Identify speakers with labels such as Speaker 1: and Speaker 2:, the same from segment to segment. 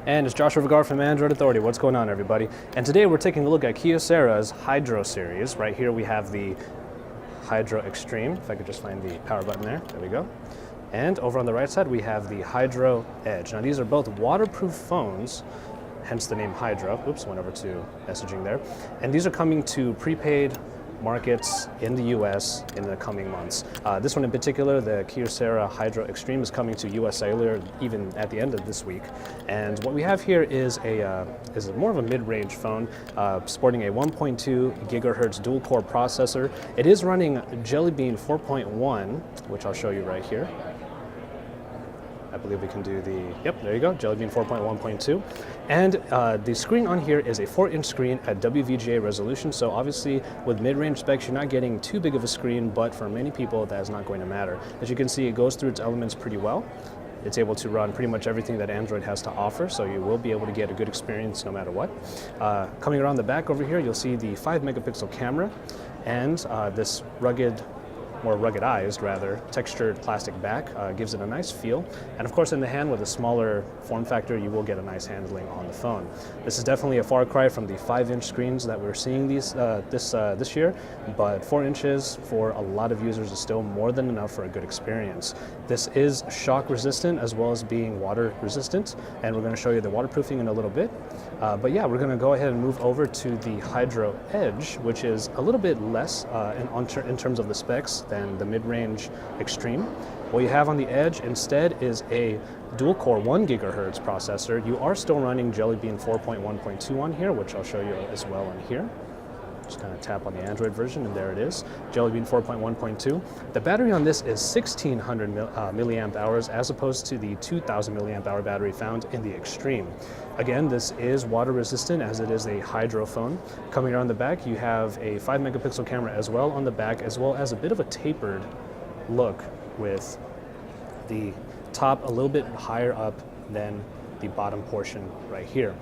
Speaker 1: And it's Joshua Vergara from Android Authority. What's going on, everybody? And today we're taking a look at Kyocera's Hydro series. Right here we have the Hydro Extreme. If I could just find the power button there. There we go. And over on the right side we have the Hydro Edge. Now these are both waterproof phones, hence the name Hydro. Oops, went over to messaging there. And these are coming to prepaid markets in the US in the coming months. This one in particular, the Kyocera Hydro Extreme, is coming to US Cellular even at the end of this week. And what we have here is more of a mid-range phone, sporting a 1.2 gigahertz dual-core processor. It is running Jelly Bean 4.1, which I'll show you right here. I believe we can do the, yep, there you go, Jelly Bean 4.1.2. And the screen on here is a 4-inch screen at WVGA resolution, so obviously with mid-range specs you're not getting too big of a screen, but for many people that's not going to matter. As you can see, it goes through its elements pretty well. It's able to run pretty much everything that Android has to offer, so you will be able to get a good experience no matter what. Coming around the back over here, you'll see the 5-megapixel camera and this more ruggedized, rather, textured plastic back gives it a nice feel. And of course in the hand with a smaller form factor, you will get a nice handling on the phone. This is definitely a far cry from the 5-inch screens that we're seeing this year, but 4 inches for a lot of users is still more than enough for a good experience. This is shock resistant as well as being water resistant, and we're going to show you the waterproofing in a little bit. But yeah, we're going to go ahead and move over to the Hydro Edge, which is a little bit less in terms of the specs than the mid-range Extreme. What you have on the Edge instead is a dual-core 1 gigahertz processor. You are still running Jelly Bean 4.1.2 on here, which I'll show you as well on here. Just kind of tap on the Android version and there it is, Jelly Bean 4.1.2. The battery on this is 1600 milliamp hours as opposed to the 2000 milliamp hour battery found in the Extreme. Again, this is water resistant as it is a Hydro phone. Coming around the back, you have a 5-megapixel camera as well on the back, as well as a bit of a tapered look with the top a little bit higher up than the bottom portion right here.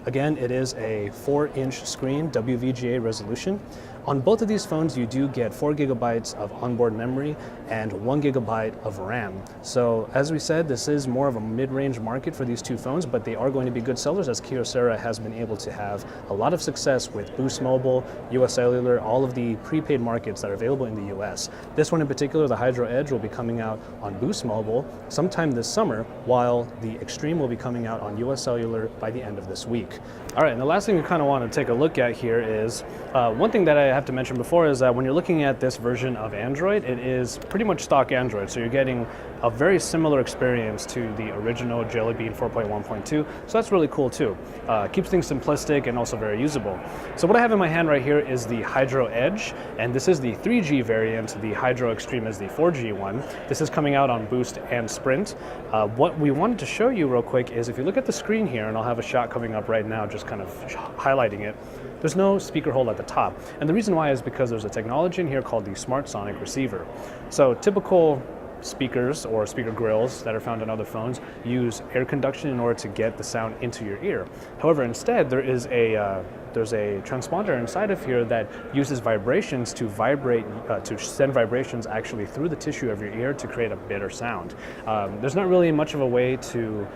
Speaker 1: Again, it is a 4-inch screen, WVGA resolution. On both of these phones, you do get 4 gigabytes of onboard memory and 1 gigabyte of RAM. So as we said, this is more of a mid-range market for these two phones, but they are going to be good sellers as Kyocera has been able to have a lot of success with Boost Mobile, US Cellular, all of the prepaid markets that are available in the US. This one in particular, the Hydro Edge, will be coming out on Boost Mobile sometime this summer, while the Extreme will be coming out on US Cellular by the end of this week. All right, and the last thing we kind of want to take a look at here is, one thing that I have to mention before is that when you're looking at this version of Android, it is pretty much stock Android, so you're getting a very similar experience to the original Jelly Bean 4.1.2, so that's really cool too. Keeps things simplistic and also very usable. So what I have in my hand right here is the Hydro Edge, and this is the 3G variant. The Hydro Extreme is the 4G one. This is coming out on Boost and Sprint. What we wanted to show you real quick is if you look at the screen here, and I'll have a shot coming up right now just kind of highlighting it, there's no speaker hole at the top. And the reason why is because there's a technology in here called the Smart Sonic Receiver. So typical speakers or speaker grills that are found on other phones use air conduction in order to get the sound into your ear. However, instead there's a transponder inside of here that uses vibrations to send vibrations actually through the tissue of your ear to create a better sound. There's not really much of a way to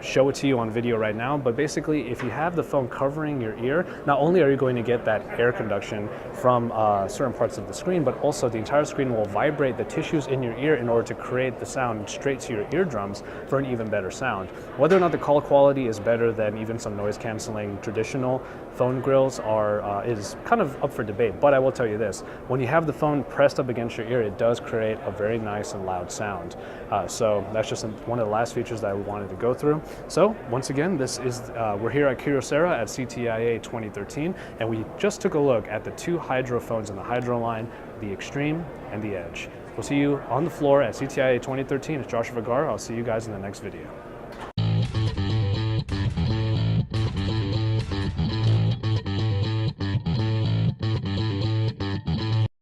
Speaker 1: show it to you on video right now, but basically if you have the phone covering your ear, not only are you going to get that air conduction from certain parts of the screen, but also the entire screen will vibrate the tissues in your ear in order to create the sound straight to your eardrums for an even better sound. Whether or not the call quality is better than even some noise canceling traditional phone grills is kind of up for debate, but I will tell you this, when you have the phone pressed up against your ear, it does create a very nice and loud sound. So that's just one of the last features that we wanted to go through. So once again, this is we're here at Kyocera at CTIA 2013, and we just took a look at the two Hydro phones in the Hydro line, the Extreme and the Edge. We'll see you on the floor at CTIA 2013. It's Joshua Vergara. I'll see you guys in the next video.